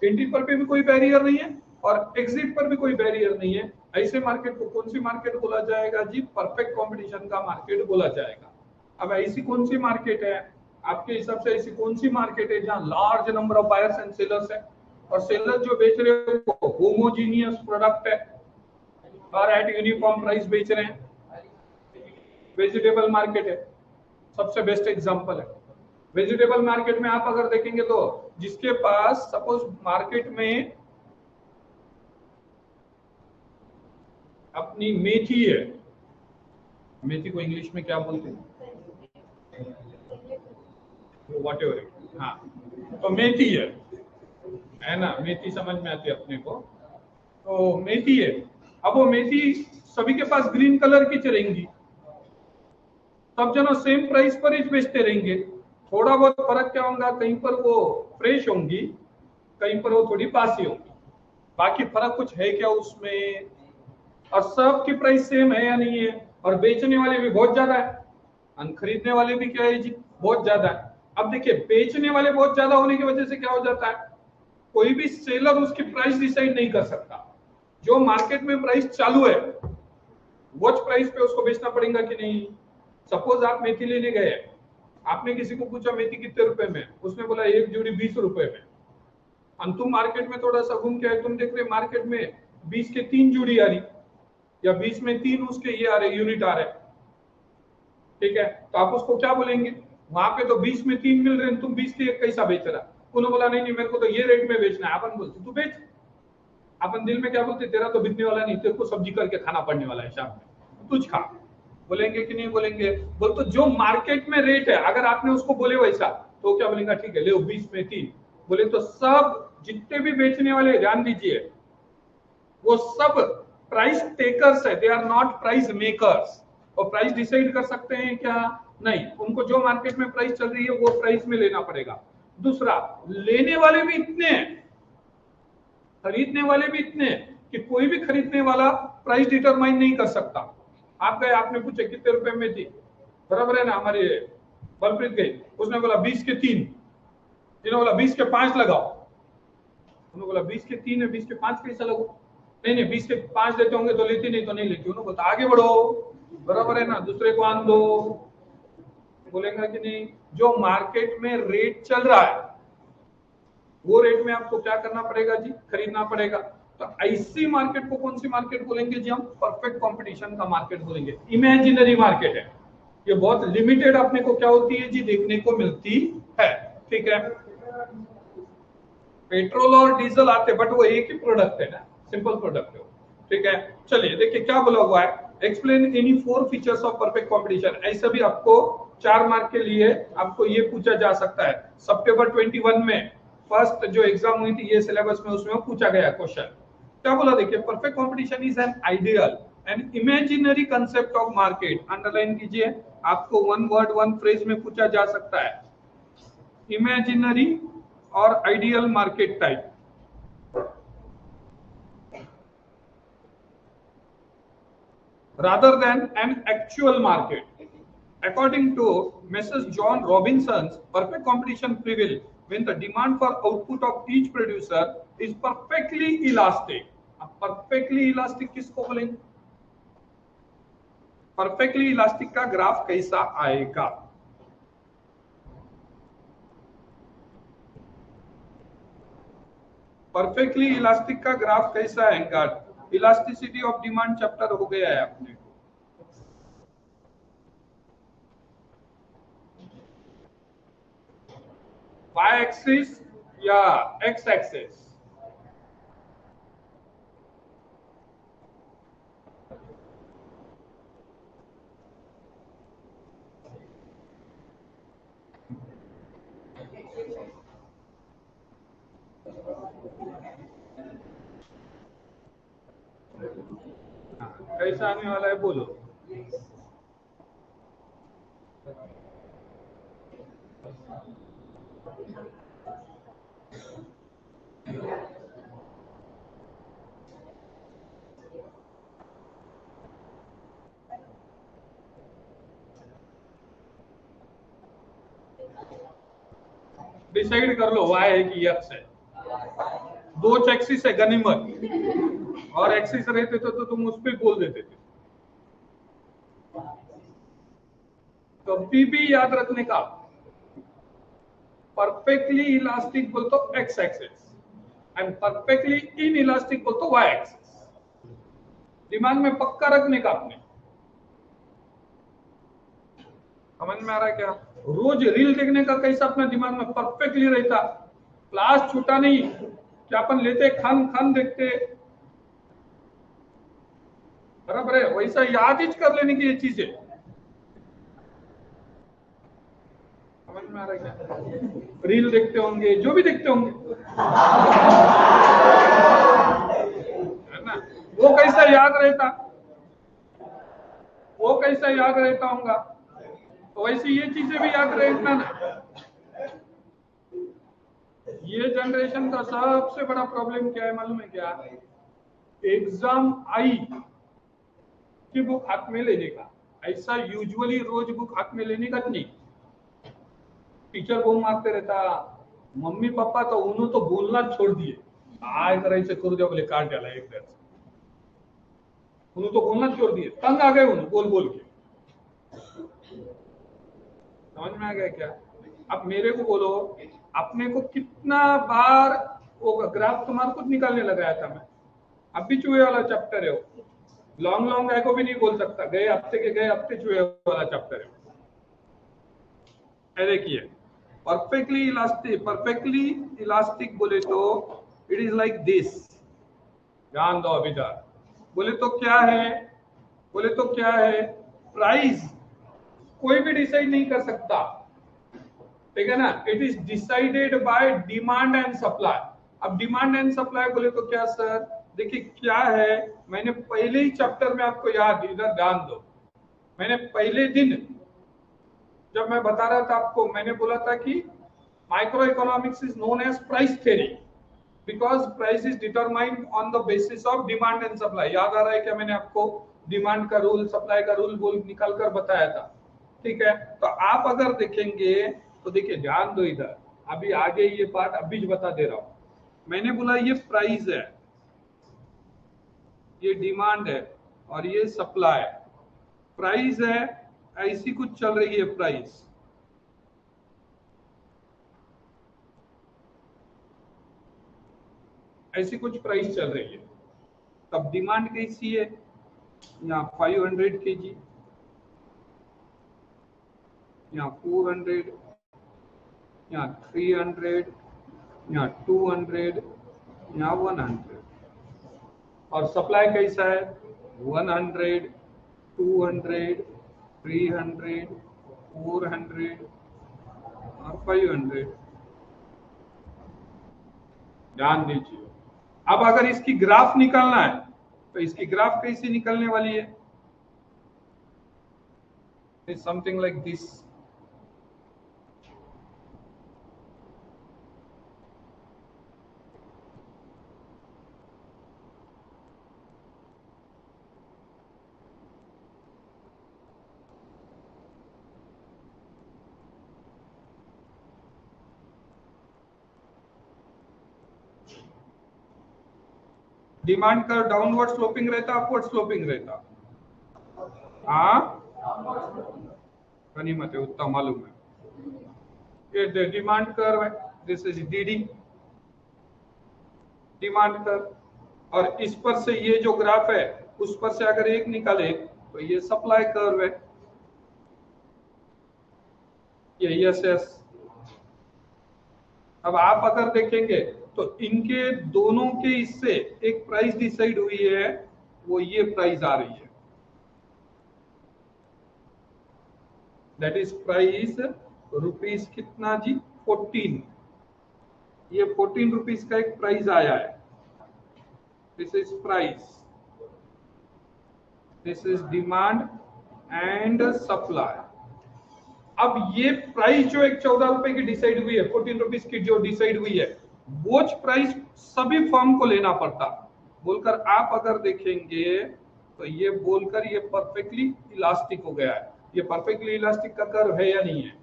एंट्री पर भी कोई बैरियर नहीं है और एग्जिट पर भी कोई बैरियर नहीं है। ऐसे मार्केट को कौन सी मार्केट बोला जाएगा जी? परफेक्ट कंपटीशन का मार्केट बोला जाएगा। अब ऐसी कौन सी मार्केट है आपके हिसाब से? ऐसी कौन सी मार्केट है जहां large number of buyers and sellers है और सेलर जो बेच रहे हैं वो होमोजीनियस प्रोडक्ट है और एट यूनिफॉर्म प्राइस बेच रहे हैं? वेजिटेबल मार्केट है, सबसे बेस्ट एग्जांपल है। वेजिटेबल मार्केट में आप अगर देखेंगे तो जिसके पास सपोज मार्केट में अपनी मेथी है, मेथी को इंग्लिश में क्या बोलते हैं? व्हाटएवर, हाँ, तो मेथी है ना, मेथी समझ में आती है अपने को। तो मेथी है, अब वो मेथी सभी के पास ग्रीन कलर की चलेंगी, सब जन सेम प्राइस पर ही बेचते रहेंगे। थोड़ा बहुत फर्क क्या होगा, कहीं पर वो फ्रेश होंगी, कहीं पर वो थोड़ी बासी होंगी, बाकी फर्क कुछ है क्या उसमें? और सब की प्राइस सेम है या नहीं है? और बेचने वाले भी बहुत ज्यादा है और खरीदने वाले भी क्या है जी? बहुत ज्यादा है। अब देखिए, बेचने वाले बहुत ज्यादा होने की वजह से क्या हो जाता है, कोई भी सेलर उसकी प्राइस डिसाइड नहीं कर सकता। जो मार्केट में प्राइस चालू है वो प्राइस पे उसको बेचना पड़ेगा कि नहीं? सपोज आप मेथी लेने गए, आपने किसी को पूछा मेथी कितने रुपए में, उसने बोला एक जोड़ी 20 रुपए में, और तुम मार्केट में थोड़ा सा घूम के आए, तुम देख रहे मार्केट में 20 के 3 जोड़ी आ रही या 20 में 3 उसके ये आ रहे यूनिट आ रहे, ठीक है, तो आप उसको क्या बोलेंगे? वहां पे तो 20 में 3 मिल रहे हैं, तुम 20 के 1 कैसा बेच रहा? उन्होंने बोला नहीं नहीं, मेरे को तो ये रेट में बेचना है। अपन बोलते तू बेच, अपन दिल में क्या बोलते, तेरा तो बिकने वाला नहीं, तेरे को सब्जी करके खाना पड़ने वाला है शाम में, तुझ खा। बोलेंगे कि नहीं बोलेंगे? बोल तो जो मार्केट में रेट है अगर आपने उसको बोले वैसा तो क्या बोलेगा? ठीक है ले 20 में 3। बोले तो सब जितने भी बेचने वाले, ध्यान दीजिए, वो सब प्राइस टेकर्स है, they are not price makers. और प्राइस डिसाइड कर सकते हैं क्या? नहीं, उनको जो मार्केट में प्राइस चल रही है वो प्राइस में लेना पड़ेगा। दूसरा, लेने वाले भी इतने हैं, खरीदने वाले भी इतने हैं कि कोई भी खरीदने वाला प्राइस डिटरमाइन नहीं कर सकता। आप गए, आपने पूछे कितने रुपए में थी, बराबर है ना, हमारे बलप्रीत गई, उसने बोला 20 के 3, जिन्होंने बोला 20 के 5 लगाओ, उन्होंने बोला 20 के 3 है, 20 के 5 कैसा लगो? नहीं नहीं, 20 के 5 देते होंगे तो लेती, नहीं तो नहीं लेती। उन्होंने बोला आगे बढ़ो, बराबर है ना, दूसरे को आन दो। बोलेगा कि नहीं? जो मार्केट में रेट चल रहा है वो रेट में आपको क्या करना पड़ेगा जी? खरीदना पड़ेगा। तो ऐसी मार्केट को कौन सी मार्केट बोलेंगे जी? हम परफेक्ट कंपटीशन का मार्केट बोलेंगे। इमेजिनरी मार्केट है ये, बहुत लिमिटेड अपने को क्या होती है जी? देखने को मिलती है, ठीक है। पेट्रोल और डीजल आते, बट वो एक ही प्रोडक्ट है ना, सिंपल प्रोडक्ट है, ठीक है। चलिए देखिए क्या बोला हुआ है, explain any 4 features of perfect competition. ऐसा भी आपको 4 मार्क के लिए आपको ये पूछा जा सकता है। सितंबर 21 में फर्स्ट जो एग्जाम हुई थी ये सिलेबस में, उसमें पूछा गया क्वेश्चन। क्या बोला देखिए, perfect competition is an ideal and imaginary concept of market. Underline कीजिए, आपको वन वर्ड वन फ्रेज में पूछा जा सकता है, इमेजिनरी और ideal market type. rather than an actual market. According to Mrs. John Robinson's, perfect competition prevails when the demand for output of each producer is perfectly elastic. अब perfectly elastic किसको बोलेंगे? Perfectly elastic का graph कैसा आएगा? Perfectly elastic का graph कैसा आएगा? Elasticity of demand chapter हो गया है अपने। y एक्सिस या x एक्सिस? कैसा आने वाला है बोलो। डिसाइड कर लो y है कि x है। दो एक्सिस है गनीमत, और एक्सिस रहते तो तुम उस पर बोल देते थे। कभी भी याद रखने का, परफेक्टली इलास्टिक बोल तो x axis and perfectly in elastic बोल तो y एक्सिस। दिमाग में पक्का रखने का आपने। समझ में आ रहा है क्या? रोज रील देखने का कैसा अपना दिमाग में परफेक्टली रहता, क्लास छूटा नहीं, क्या अपन लेते खान खान देखते, बराबर है, वैसा याद ही कर लेने की ये चीजें। समझ में आ रहा है क्या? रील देखते होंगे, जो भी देखते होंगे, है ना, वो कैसा याद रहता, वो कैसा याद रहता होगा, तो वैसे ये चीजें भी याद रखना ना। ये जनरेशन का सबसे बड़ा प्रॉब्लम क्या है मालूम है क्या? एग्जाम आई कि बुक हाथ में लेने का, ऐसा यूजुअली रोज बुक हाथ में लेने का नहीं। टीचर को मारते रहता, मम्मी पापा तो उन्होंने तो बोलना छोड़ दिए, आय करायचे करू द्या बोले, काट डाला एक दर, उन्होंने तो बोलना छोड़ दिए, तंग आ गए उन्होंने बोल बोल के। समझ में आ गया क्या? अब मेरे को बोलो, अपने को कितना बार वो ग्राफ तुम्हारे कुछ निकालने लगाया था मैं, अब भी चूहे वाला चैप्टर है वो, लॉन्ग लॉन्ग है को भी नहीं बोल सकता, गए हफ्ते चूहे वाला चैप्टर है। देखिए, परफेक्टली इलास्टिक बोले तो इट इज लाइक दिस। ध्यान दो अभी तक, बोले तो क्या है, बोले तो क्या है, प्राइस कोई भी डिसाइड नहीं कर सकता, ठीक है ना, it is decided by demand and supply. अब डिमांड एंड सप्लाई बोले तो क्या सर, देखिए क्या है, मैंने पहले ही चैप्टर में आपको याद, इधर ध्यान दो, मैंने पहले दिन जब मैं बता रहा था आपको, मैंने बोला था कि micro economics is known as price theory because price is determined on the basis of demand and supply. याद आ रहा है क्या? मैंने आपको डिमांड का रूल, सप्लाई का रूल बोल निकाल कर बताया था, ठीक है। तो आप अगर देखेंगे तो देखिए, ध्यान दो इधर, अभी आगे ये पार्ट अभी बता दे रहा हूं। मैंने बोला ये प्राइस है, ये डिमांड है और ये सप्लाई। प्राइस है, ऐसी कुछ चल रही है प्राइस, ऐसी कुछ प्राइस चल रही है। तब डिमांड कैसी है, यहाँ 500 kg, यहाँ 400, यहाँ 300, यहाँ 200, यहाँ 100। और सप्लाई कैसा है, 100, 200, 300, 400 और 500। ध्यान दीजिए। अब अगर इसकी ग्राफ निकालना है तो इसकी ग्राफ कैसी निकलने वाली है? Something like this. डिमांड कर डाउनवर्ड स्लोपिंग रहता, अपवर्ड स्लोपिंग रहता? हाँ, गनीमत है, उतना मालूम है। ये डिमांड कर्व है, this is DD demand curve. और इस पर से ये जो ग्राफ है उस पर से अगर एक निकाले तो ये सप्लाई कर्व है, ये एस। अब आप अगर देखेंगे तो इनके दोनों के इससे एक प्राइस डिसाइड हुई है, वो ये प्राइस आ रही है, दैट इज प्राइस रुपीस कितना जी? 14। ये 14 रुपीस का एक प्राइस आया है। This is price, this is demand and supply. अब ये प्राइस जो एक 14 रुपए की डिसाइड हुई है, 14 रुपीस की जो डिसाइड हुई है, वो प्राइस सभी फर्म को लेना पड़ता बोलकर आप अगर देखेंगे तो ये बोलकर ये परफेक्टली इलास्टिक हो गया है। ये परफेक्टली इलास्टिक का कर्व है या नहीं है?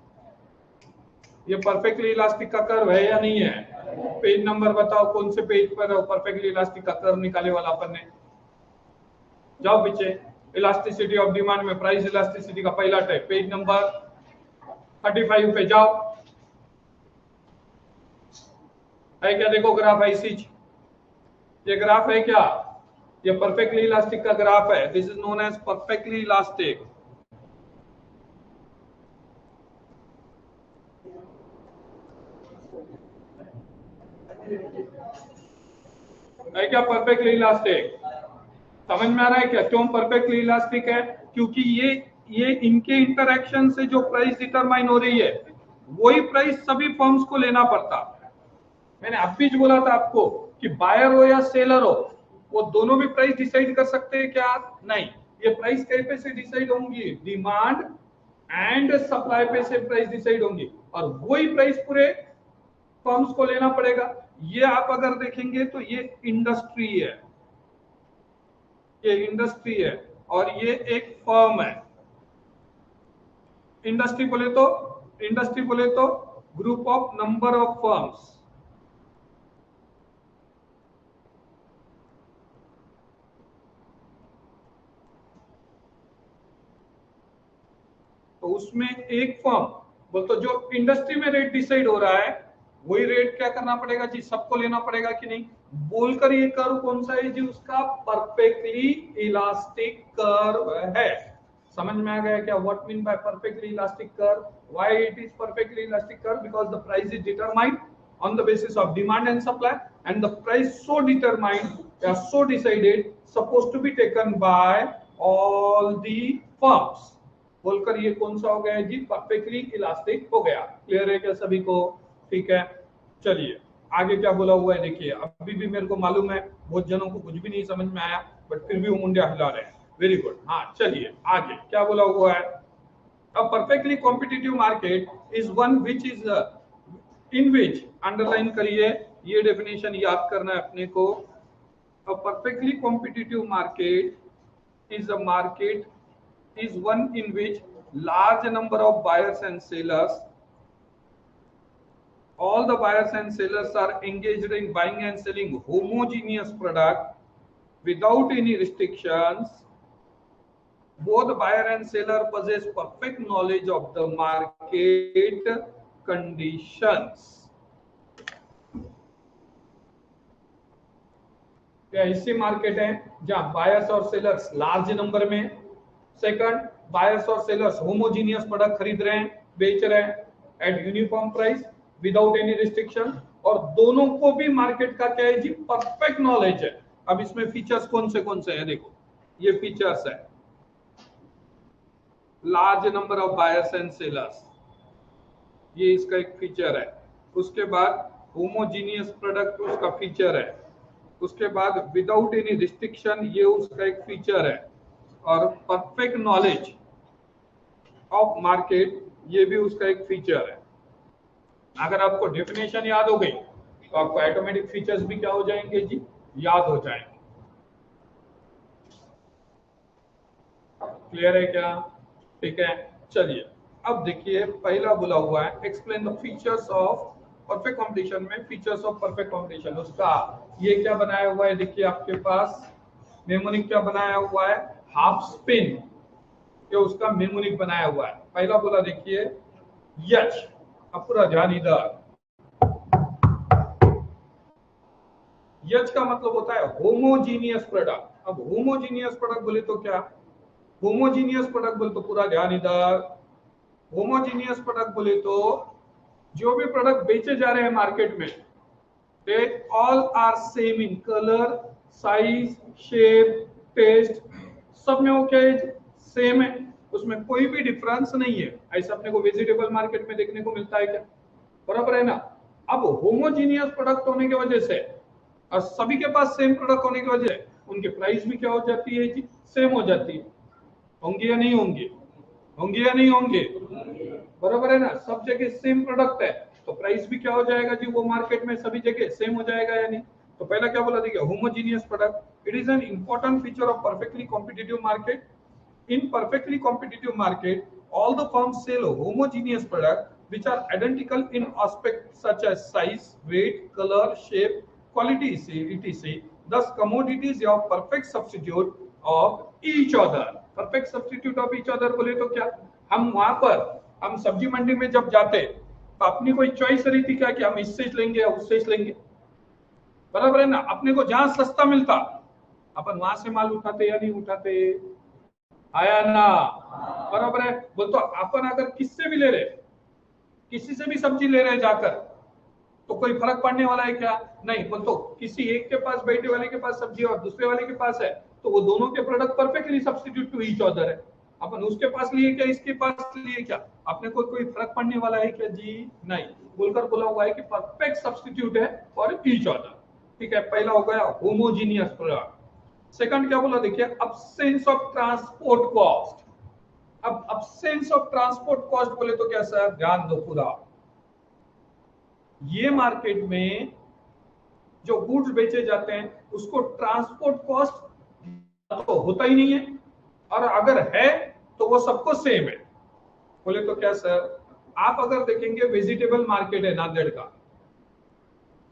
ये परफेक्टली इलास्टिक का कर्व है या नहीं है? पेज नंबर बताओ, कौन से पेज पर परफेक्टली इलास्टिक का कर्व निकाले वाला अपन ने? जाओ पीछे, इलास्टिसिटी ऑफ डिमांड में प्राइस इलास्टिसिटी का पहला टाइप, पेज नंबर 35 पे जाओ। है क्या? देखो ग्राफ ऐसी, ये ग्राफ है क्या? ये परफेक्टली इलास्टिक का ग्राफ है। This is known as perfectly elastic. है क्या परफेक्टली इलास्टिक? समझ में आ रहा है क्या क्यों परफेक्टली इलास्टिक है? क्योंकि ये इनके इंटरैक्शन से जो प्राइस डिटरमाइन हो रही है वही प्राइस सभी फर्म्स को लेना पड़ता। मैंने अभी बोला था आपको कि बायर हो या सेलर हो, वो दोनों भी प्राइस डिसाइड कर सकते हैं क्या? नहीं। ये प्राइस कैसे से डिसाइड होंगी? डिमांड एंड सप्लाई पे से प्राइस डिसाइड होंगी, और वही प्राइस पूरे फर्म्स को लेना पड़ेगा। ये आप अगर देखेंगे तो ये इंडस्ट्री है, ये इंडस्ट्री है और ये एक फर्म है। इंडस्ट्री बोले तो group of number of firms. तो उसमें एक फर्म बोल तो जो इंडस्ट्री में रेट डिसाइड हो रहा है वही रेट क्या करना पड़ेगा जी? सबको लेना पड़ेगा कि नहीं? बोलकर ये कर्व कौन सा है जी? उसका परफेक्टली इलास्टिक कर्व है। समझ में आ गया क्या what mean bye perfectly elastic curve? Why it is perfectly elastic curve? Because the price is determined on the basis of demand and supply, and the price so determined or so decided supposed to be taken by all the firms। बोलकर ये कौन सा हो गया जी? Perfectly elastic हो गया। Clear है क्या सभी को? ठीक है, चलिए आगे क्या बोला हुआ है देखिए। अभी भी मेरे को मालूम है बहुत जनों को कुछ भी नहीं समझ में आया, बट फिर भी वो मुंडिया हिला रहे हैं। Very good. हाँ चलिए आगे क्या बोला हुआ है? A perfectly competitive market is one which is in which, underline करिए, ये डेफिनेशन याद करना है अपने को। A perfectly competitive market is a market is one in which large number of buyers and sellers, all the buyers and sellers are engaged in buying and selling homogeneous product without any restrictions. Both buyer and seller possess perfect knowledge of the market conditions। क्या ऐसी market है जहां buyers और sellers large number में, second buyers और sellers homogeneous product खरीद रहे हैं, बेच रहे हैं eight uniform price without any restriction, और दोनों को भी मार्केट का क्या है जी? परफेक्ट नॉलेज है। अब इसमें फीचर्स कौन से हैं? देखो ये फीचर्स है, large number of buyers and sellers, ये इसका एक फीचर है। उसके बाद होमोजीनियस प्रोडक्ट उसका फीचर है। उसके बाद विदाउट एनी रिस्ट्रिक्शन, ये उसका एक फीचर है। और परफेक्ट नॉलेज ऑफ मार्केट, ये भी उसका एक फीचर है। अगर आपको डेफिनेशन याद हो गई तो आपको ऑटोमेटिक फीचर्स भी क्या हो जाएंगे जी, याद हो जाएंगे। क्लियर है क्या? ठीक है, चलिए अब देखिए पहला बोला हुआ है explain the features of perfect competition में फीचर्स ऑफ परफेक्ट कंपटीशन। उसका ये क्या बनाया हुआ है, देखिए आपके पास मेमोनिक क्या बनाया हुआ है, हाफ स्पिन, ये उसका मेमोनिक बनाया हुआ है। पहला बोला देखिए यच, अब पूरा ध्यान इधर, यच का मतलब होता है होमोजीनियस प्रोडक्ट। अब होमोजीनियस प्रोडक्ट बोले तो क्या, होमोजीनियस प्रोडक्ट बोले तो पूरा ध्यान इधर, होमोजीनियस प्रोडक्ट बोले तो जो भी प्रोडक्ट बेचे जा रहे हैं मार्केट में, they all are same in colour, size, shape, taste, सब में वो क्या है, सेम है, उसमें कोई भी डिफरेंस नहीं है। ऐसा अपने को वेजिटेबल मार्केट में देखने को मिलता है क्या? बराबर है ना। अब होमोजीनियस प्रोडक्ट होने की वजह से और सभी के पास सेम प्रोडक्ट होने की वजह से उनकी प्राइस भी क्या हो जाती है जी, सेम हो जाती है। होंगे या नहीं होंगे, होंगे या नहीं होंगे, बराबर है ना। सब जगह सेम प्रोडक्ट है तो प्राइस भी क्या हो जाएगा जी, वो मार्केट में सभी जगह सेम हो जाएगा या नहीं। तो पहला क्या बोला देखिए homogeneous product, it is an important feature of perfectly competitive market. In perfectly competitive market, all the firms sell homogeneous product which are identical in aspects such as size, weight, color, shape, quality, etc. Thus, commodities are perfect substitute of each other. Perfect substitute of each other बोले तो क्या, हम वहां पर हम सब्जी मंडी में जब जाते तो अपनी कोई चॉइस रही थी क्या कि हम इससे लेंगे या उससे लेंगे, बराबर है ना। अपने को जहां सस्ता मिलता अपन वहां से माल उठाते या नहीं उठाते, आया ना, बराबर है। बोल तो अपन अगर किससे भी ले रहे, किसी से भी सब्जी ले रहे जाकर तो कोई फर्क पड़ने वाला है क्या, नहीं। बोल तो किसी एक के पास बैठे वाले के पास सब्जी और दूसरे वाले के पास है तो वो दोनों के product perfectly substitute to each other है। अपन उसके पास लिए क्या, इसके पास लिए क्या, अपने को कोई फर्क पड़ने वाला है क्या जी, नहीं। बोलकर बोला हुआ है कि परफेक्ट सब्स्टिट्यूट है फॉर ईच अदर। ठीक है, पहला हो गया होमोजीनियस प्रोडक्ट। सेकंड क्या बोला देखिए, अब्सेंस ऑफ ट्रांसपोर्ट कॉस्ट। अब अब्सेंस ऑफ ट्रांसपोर्ट कॉस्ट बोले तो क्या सर, ध्यान दो पूरा, ये मार्केट में जो गुड्स बेचे जाते हैं उसको ट्रांसपोर्ट कॉस्ट तो होता ही नहीं है, और अगर है तो वो सबको सेम है। बोले तो क्या सर, आप अगर देखेंगे वेजिटेबल मार्केट है नांदेड़ का,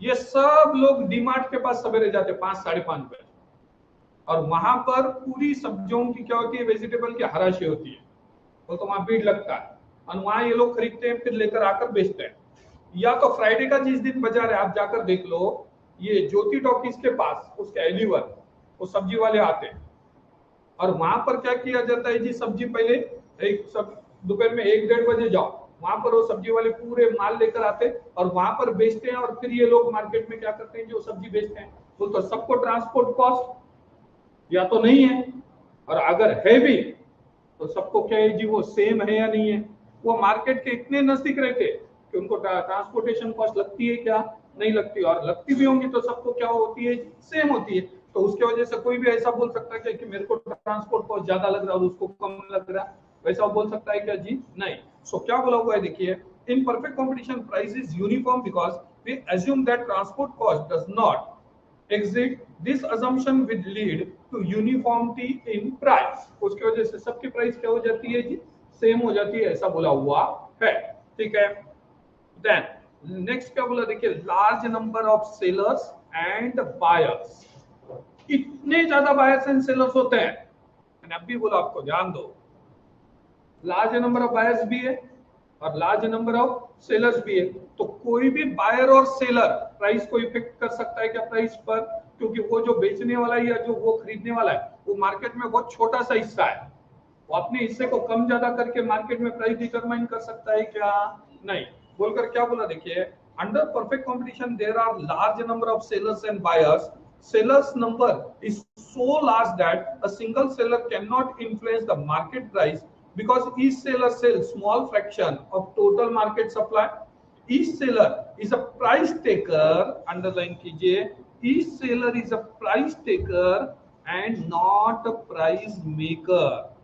ये सब लोग डीमार्ट के पास सवेरे जाते 5 साढ़े 5 बजे, और वहां पर पूरी सब्जियों की क्या होती है, वेजिटेबल की हराशी होती है, तो वहां भीड़ लगता है और वहां ये लोग खरीदते हैं फिर लेकर आकर बेचते हैं। या तो फ्राइडे का जिस दिन बाजार है आप जाकर देख लो, ये ज्योति टॉकीज के पास उसके एलिवर वो सब्जी वाले आते हैं और वहां पर क्या किया जाता है जी, सब्जी पहले एक सब दोपहर में 1-1:30 बजे जाओ, वहां पर वो सब्जी वाले पूरे माल लेकर आते और वहां पर बेचते हैं, और फिर ये लोग मार्केट में क्या करते हैं, जो सब्जी बेचते हैं वो तो सबको ट्रांसपोर्ट कॉस्ट या तो नहीं है, और अगर है भी तो सबको क्या है जी, वो सेम है या नहीं है। वो मार्केट के इतने नजदीक रहते कि उनको ट्रांसपोर्टेशन कॉस्ट लगती है क्या, नहीं लगती, और लगती भी होंगी तो सबको क्या होती है, सेम होती है। तो उसके वजह से कोई भी ऐसा बोल सकता है कि मेरे को ट्रांसपोर्ट कॉस्ट ज्यादा लग रहा है और उसको कम लग रहा है, वैसा बोल सकता है क्या जी, नहीं। सो क्या बोला हुआ है देखिए, in perfect competition price is uniform because we assume that transport cost does not exit. This assumption will lead to uniformity in price. उसके वजह से सबकी प्राइस क्या हो जाती है जी, सेम हो जाती है, ऐसा बोला हुआ है। ठीक है, देन नेक्स्ट क्या बोला देखिए, large number of sellers and buyers. इतने ज्यादा बायर्स एंड सेलर्स होते हैं, मैंने अभी बोला आपको ध्यान दो, लार्ज नंबर ऑफ बायर्स भी है और लार्ज नंबर ऑफ सेलर्स भी है, तो कोई भी बायर और सेलर प्राइस को इफेक्ट कर सकता है क्या प्राइस पर, क्योंकि वो जो बेचने वाला है या जो वो खरीदने वाला है वो मार्केट में बहुत छोटा सा हिस्सा है, वो अपने हिस्से को कम ज्यादा करके मार्केट में प्राइस डिटरमाइन कर सकता है क्या, नहीं। बोलकर क्या बोला देखिए, under perfect competition there are large number of sellers and buyers, sellers number is so large that a single seller cannot influence the market price because each seller sells small fraction of total market supply. Each seller is a price taker, underline कीजिए, each seller is a price taker and not a price maker.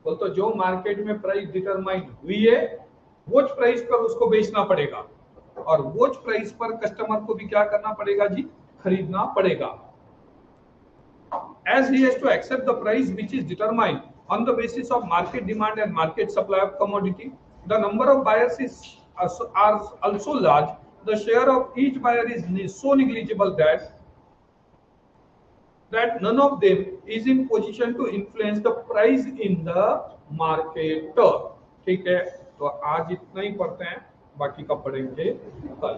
बोल तो जो market में price determine हुई है वो price पर उसको बेचना पड़ेगा और वो प्राइस पर कस्टमर को भी क्या करना पड़ेगा जी, खरीदना पड़ेगा। as he has to accept the price which is determined on the basis of market demand and market supply of commodity. The number of buyers are also large. The share of each buyer is so negligible that none of them is in position to influence the price in the market. ठीक है, तो आज इतना ही पढ़ते हैं, बाकी का पढ़ेंगे कल।